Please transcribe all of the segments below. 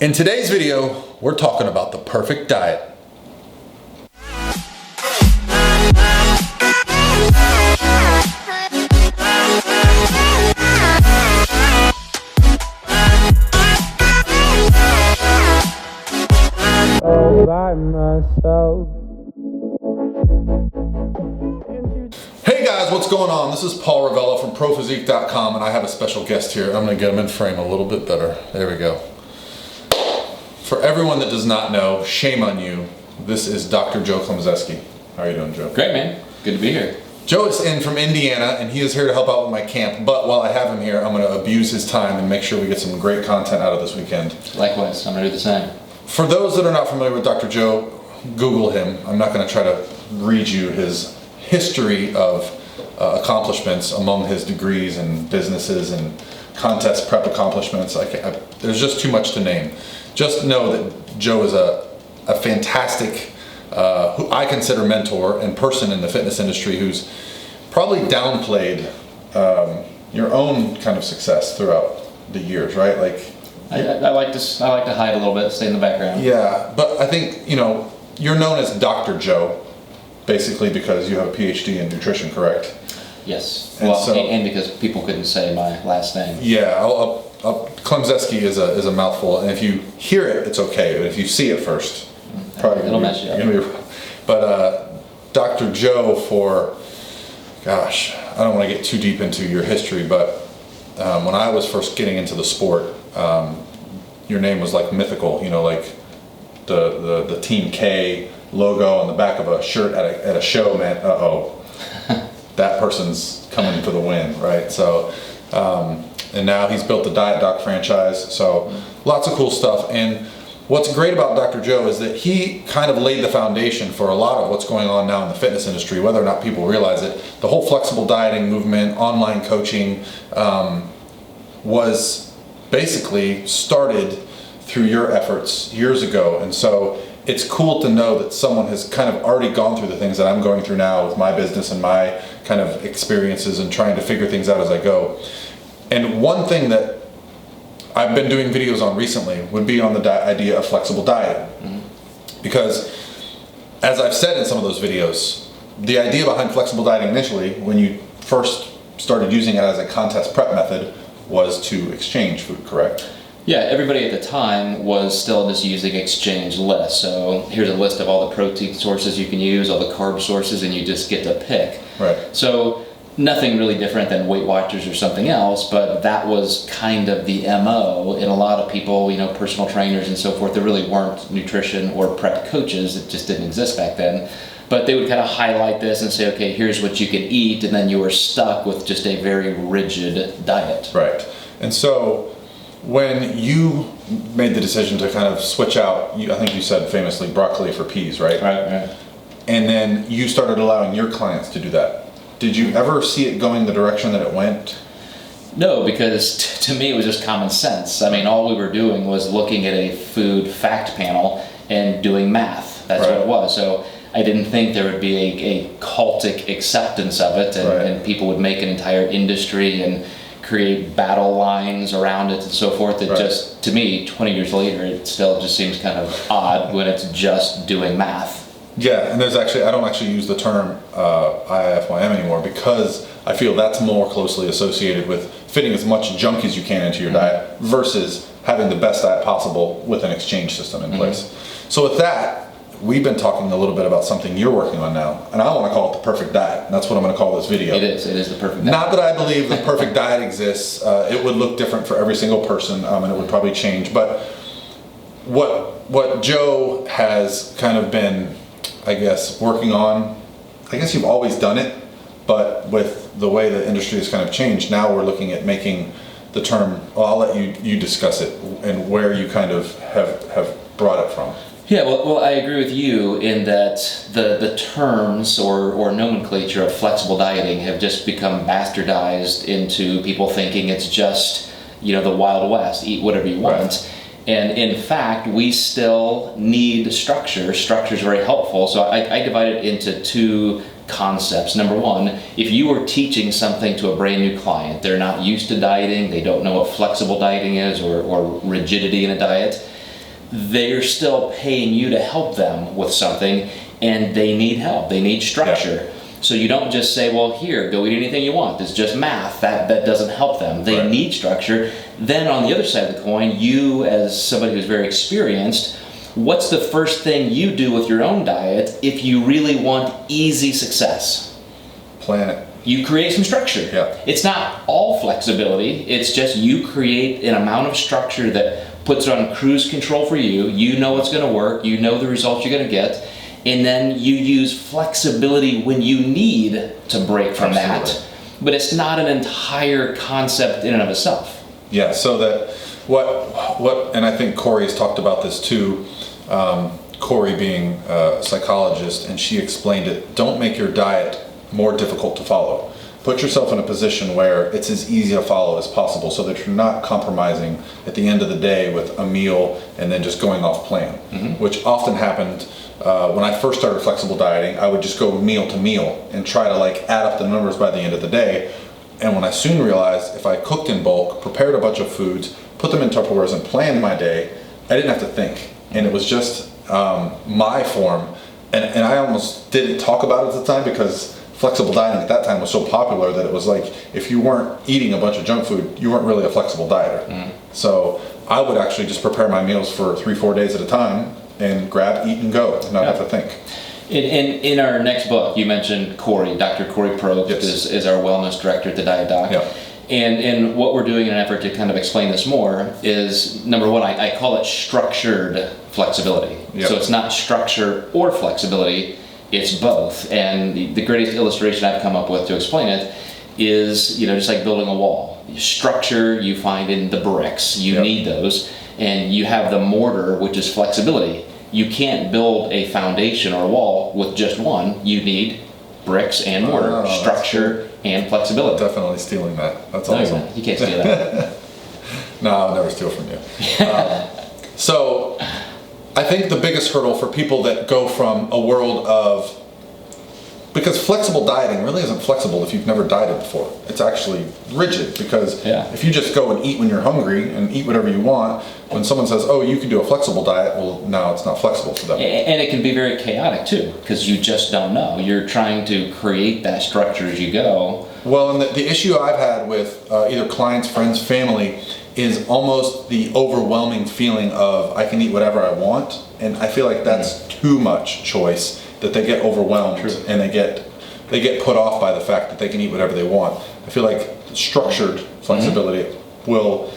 In today's video, we're talking about the perfect diet. All by myself. Hey guys, what's going on? This is Paul Ravella from ProPhysique.com, and I have a special guest here. I'm gonna get him in frame a little bit better. There we go. For everyone that does not know, shame on you, this is Dr. Joe Klemczewski. How are you doing, Joe? Great, man. Good to be here. Joe is in from Indiana, and he is here to help out with my camp, but while I have him here, I'm gonna abuse his time and make sure we get some great content out of this weekend. Likewise, I'm gonna do the same. For those that are not familiar with Dr. Joe, Google him. I'm not gonna try to read you his history of accomplishments among his degrees and businesses and contest prep accomplishments. There's just too much to name. Just know that Joe is a fantastic, who I consider mentor and person in the fitness industry who's probably downplayed your own kind of success throughout the years, right? Like, I like to hide a little bit, stay in the background. yeah, but I think, you're known as Dr. Joe, basically because you have a PhD in nutrition, correct? Yes. And and because people couldn't say my last name. Yeah, Klemczewski is a mouthful, and if you hear it, it's okay, but if you see it first, probably It'll mess you up. But Dr. Joe, I don't want to get too deep into your history, but when I was first getting into the sport, your name was like mythical, like the Team K logo on the back of a shirt at a show meant, that person's coming for the win, right? So, and now he's built the Diet Doc franchise, so lots of cool stuff. And what's great about Dr. Joe is that he kind of laid the foundation for a lot of what's going on now in the fitness industry, whether or not people realize it. The whole flexible dieting movement, online coaching, was basically started through your efforts years ago. And so it's cool to know that someone has kind of already gone through the things that I'm going through now with my business and my kind of experiences and trying to figure things out as I go. And one thing that I've been doing videos on recently would be on the idea of flexible dieting. Mm-hmm. Because as I've said in some of those videos, the idea behind flexible dieting initially, when you first started using it as a contest prep method, was to exchange food, correct? Yeah, everybody at the time was still just using exchange lists. So here's a list of all the protein sources you can use, all the carb sources, and you just get to pick. Right. So nothing really different than Weight Watchers or something else, but that was kind of the MO. And a lot of people, personal trainers and so forth, there really weren't nutrition or prep coaches. It just didn't exist back then. But they would kind of highlight this and say, okay, here's what you can eat, and then you were stuck with just a very rigid diet. Right. And so when you made the decision to kind of switch out, I think you said famously broccoli for peas, right? Right. And then you started allowing your clients to do that. Did you ever see it going the direction that it went? No, because to me it was just common sense. I mean, all we were doing was looking at a food fact panel and doing math. That's Right. what it was. So I didn't think there would be a cultic acceptance of it, and, Right. and people would make an entire industry and create battle lines around it and so forth. It Right. just, to me, 20 years later, it still just seems kind of odd when it's just doing math. Yeah, and I don't actually use the term IIFYM anymore because I feel that's more closely associated with fitting as much junk as you can into your diet versus having the best diet possible with an exchange system in place. So with that, we've been talking a little bit about something you're working on now, and I want to call it the perfect diet. And that's what I'm going to call this video. It is the perfect diet. Not that I believe the perfect diet exists. It would look different for every single person, and it would probably change. But what Joe has kind of been, I guess, working on, I guess you've always done it, but with the way the industry has kind of changed, now we're looking at making the term, I'll let you discuss it and where you kind of have brought it from. Yeah, well, I agree with you in that the terms or nomenclature of flexible dieting have just become bastardized into people thinking it's just, the Wild West, eat whatever you want. Right. And in fact, we still need structure. Structure is very helpful. So I divide it into two concepts. Number one, if you are teaching something to a brand new client, they're not used to dieting, they don't know what flexible dieting is or rigidity in a diet, they're still paying you to help them with something, and they need help. They need structure. Yeah. So you don't just say, well, here, go eat anything you want. It's just math. That doesn't help them. They Right. need structure. Then on the other side of the coin, you as somebody who's very experienced, what's the first thing you do with your own diet if you really want easy success? Plan it. You create some structure. Yeah. It's not all flexibility. It's just you create an amount of structure that puts it on cruise control for you. You know what's going to work. You know the results you're going to get. And then you use flexibility when you need to break from Absolutely. that. But it's not an entire concept in and of itself. Yeah, so that what and I think Corey has talked about this too. Corey being a psychologist, and she explained it. Don't make your diet more difficult to follow. Put yourself in a position where it's as easy to follow as possible, so that you're not compromising at the end of the day with a meal and then just going off plan, which often happened. When I first started flexible dieting, I would just go meal to meal and try to like add up the numbers by the end of the day. And when I soon realized if I cooked in bulk, prepared a bunch of foods, put them in Tupperwares and planned my day, I didn't have to think. And it was just my form. And I almost didn't talk about it at the time because flexible dieting at that time was so popular that it was like, if you weren't eating a bunch of junk food, you weren't really a flexible dieter. So I would actually just prepare my meals for 3-4 days at a time and grab, eat, and go, and not have to think. In our next book, you mentioned Corey, Dr. Corey Probst Yes. is our wellness director at the Diet Doc. Yeah. And what we're doing in an effort to kind of explain this more is, number one, I call it structured flexibility. Yep. So it's not structure or flexibility, it's both. And the greatest illustration I've come up with to explain it is, just like building a wall. Structure you find in the bricks, you Yep. need those. And you have the mortar, which is flexibility. You can't build a foundation or a wall with just one. You need bricks and mortar, Oh, that's structure and flexibility. Definitely stealing that. That's No, awesome. you can't steal that. No, I'll never steal from you. So I think the biggest hurdle for people that go from a world of, because flexible dieting really isn't flexible if you've never dieted before. It's actually rigid, because if you just go and eat when you're hungry and eat whatever you want, when someone says, oh, you can do a flexible diet, well, no, it's not flexible for them. And it can be very chaotic too, because you just don't know. You're trying to create that structure as you go. Well, and the issue I've had with either clients, friends, family is almost the overwhelming feeling of I can eat whatever I want, and I feel like that's too much choice, that they get overwhelmed. True. And they get put off by the fact that they can eat whatever they want. I feel like structured flexibility will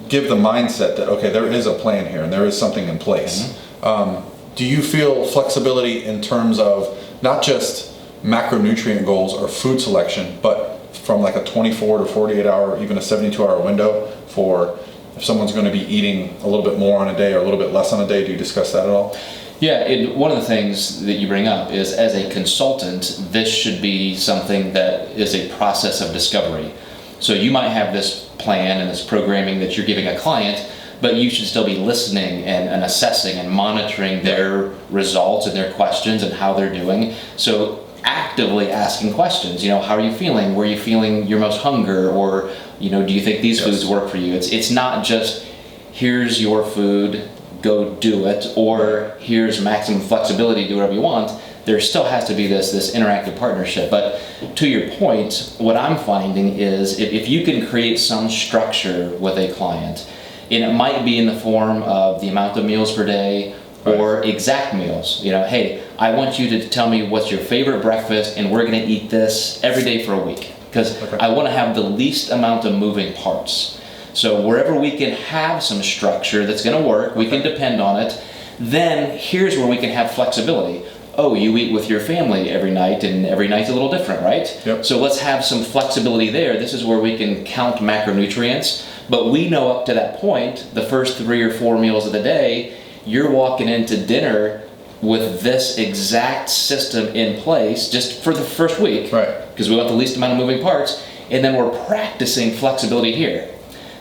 give the mindset that, okay, there is a plan here and there is something in place. Do you feel flexibility in terms of not just macronutrient goals or food selection, but from like a 24 to 48 hour, even a 72 hour window for if someone's going to be eating a little bit more on a day or a little bit less on a day? Do you discuss that at all? Yeah, one of the things that you bring up is, as a consultant, this should be something that is a process of discovery. So you might have this plan and this programming that you're giving a client, but you should still be listening and assessing and monitoring their results and their questions and how they're doing. So actively asking questions, how are you feeling? Were you feeling your most hunger? Or, do you think these foods work for you? It's not just, here's your food, go do it, or here's maximum flexibility, do whatever you want. There still has to be this interactive partnership. But to your point, what I'm finding is if you can create some structure with a client, and it might be in the form of the amount of meals per day or exact meals. Hey, I want you to tell me what's your favorite breakfast, and we're going to eat this every day for a week, because I want to have the least amount of moving parts. So wherever we can have some structure that's going to work, we can depend on it. Then here's where we can have flexibility. Oh, you eat with your family every night, and every night's a little different, right? Yep. So let's have some flexibility there. This is where we can count macronutrients. But we know up to that point, the first 3 or 4 meals of the day, you're walking into dinner with this exact system in place just for the first week. Right. Because we want the least amount of moving parts. And then we're practicing flexibility here.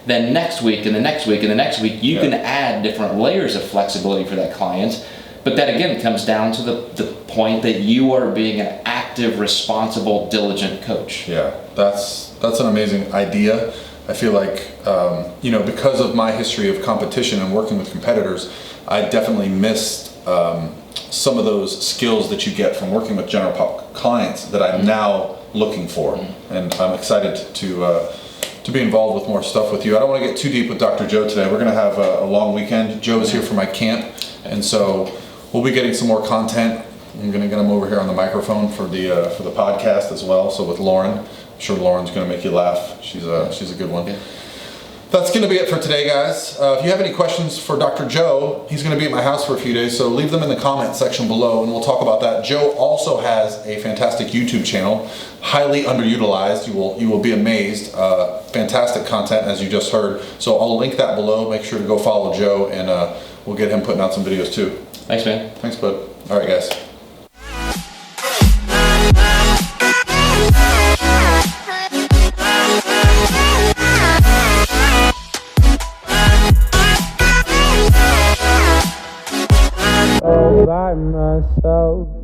Then next week and the next week and the next week, you can add different layers of flexibility for that client. But that again comes down to the point that you are being an active, responsible, diligent coach. Yeah, that's an amazing idea. I feel like, because of my history of competition and working with competitors, I definitely missed some of those skills that you get from working with general pop clients that I'm now looking for. And I'm excited to be involved with more stuff with you. I don't want to get too deep with Dr. Joe today. We're going to have a long weekend. Joe is here for my camp, and so we'll be getting some more content. I'm going to get him over here on the microphone for the podcast as well. So with Lauren, I'm sure Lauren's going to make you laugh. She's a good one. Yeah. That's going to be it for today, guys. If you have any questions for Dr. Joe, he's going to be at my house for a few days, so leave them in the comment section below, and we'll talk about that. Joe also has a fantastic YouTube channel, highly underutilized. You will be amazed. Fantastic content, as you just heard. So I'll link that below. Make sure to go follow Joe, and we'll get him putting out some videos too. Thanks, man. Thanks, bud. All right, guys. by myself.